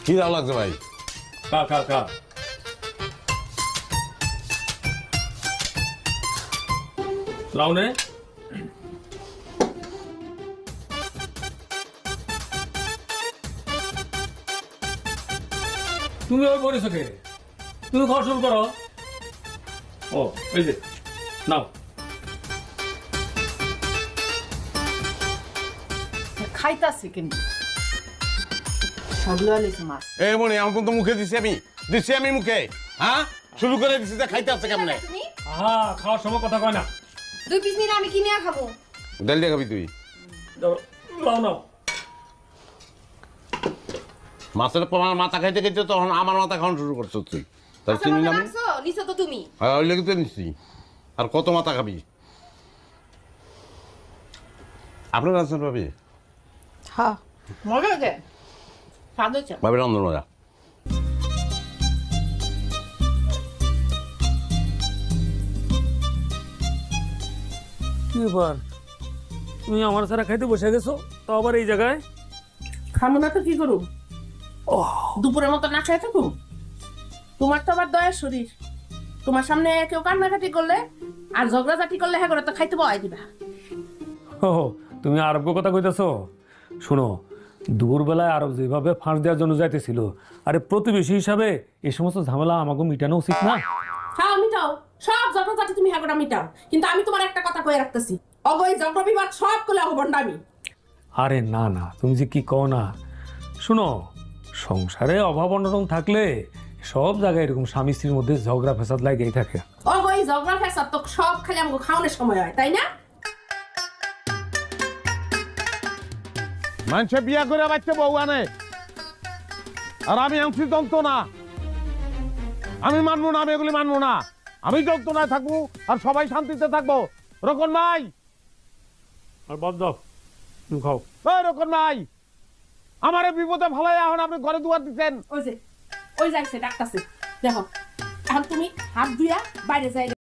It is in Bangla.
কি দাও লাগছে ভাই? খা খা খা। লাউনে তুমি ওই বলিস কে? তুমি খাওয়া শুরু করো। ও এই যে নাও। খাইতাছে কিন্তু সবগুলো লেছে মাছ। এ মনে আমার কিন্তু মুখে দিছি আমি মুখে। হ্যাঁ শুরু করে দিছি যে খাইতে আছে কেমনে? হ্যাঁ খাওয়ার সময় কথা কয় না। 2 পিস নিলে আমি কি নিয়ে খাবো? ডাল দিয়ে খাবি তুই? লাও নাও। মাছের তোমার মাথা খাইতে খাইতে তখন আমার মাথা খাওয়ানো শুরু করছো তুই। তার চিনি না আমি? নিছো তো তুমি। হ্যাঁ ওই লেগে তো নিচ্ছি। আর কত মাথা খাবি? আপনার আছেন ভাবি? হ্যাঁ মজা হয়েছে, স্বাদ হয়েছে। ভাবি রান্ধন মজা। কি ব্যাপার, তুমি আমার সারা খাইতে বসে গেছো, তো আবার এই জায়গায়? খামো না তো কি করুম? দুপুরের মতো না খেয়ে থাকুম? তোমার তো আবার দয়ার শরীর, তোমার সামনে কেউ কান্নাকাটি করলে আর ঝগড়াঝাটি করলে হ্যাঁ করে তো খাইতে বয় দিবা। ও তুমি আরব্য কথা কইতেছো? শোনো, দুপুরবেলায় আরব যেভাবে ফাঁস দেওয়ার জন্য যাইতেছিল, আরে প্রতিবেশী হিসাবে এই সমস্ত ঝামেলা আমাকে মিটানো উচিত না? হ্যাঁ মিটাও, সব ঝগড়াঝাটি তুমি হ্যাঁ করে মিটাও, কিন্তু আমি তোমার একটা কথা কয়ে রাখতেছি, অবৈ ঝগড়া বিবাদ সব করলে অবন্ডামি। আরে না না, তুমি যে কি কও না। শোনো, সংসারে অভাব অনটন থাকলে সব জায়গায় এরকম স্বামী স্ত্রীর মধ্যে ঝগড়া ফেসাদ লাগেই থাকে। অবৈ ঝগড়া ফেসাদ তো সব খালি আমাকে খাওয়ানোর সময় হয়, তাই না? মানুষে বিয়া করে বাচ্চা বউ আনে, আর আমি আনছি যন্ত্রণা। আমি মানবো না, আমি এগুলি মানবো না। আমি যন্ত্রণায় থাকবো আর সবাই শান্তিতে থাকবো। রকন ভাই, আর বাদ দাও, তুমি খাও। রকন ভাই, আমার বিপদে ভালো এখন আপনি ঘরে দুয়ার দিচ্ছেন। ওই যে ওই যাইছে ডাক্তারছে, দেখো এখন তুমি হাত ধুইয়া বাইরে যাই।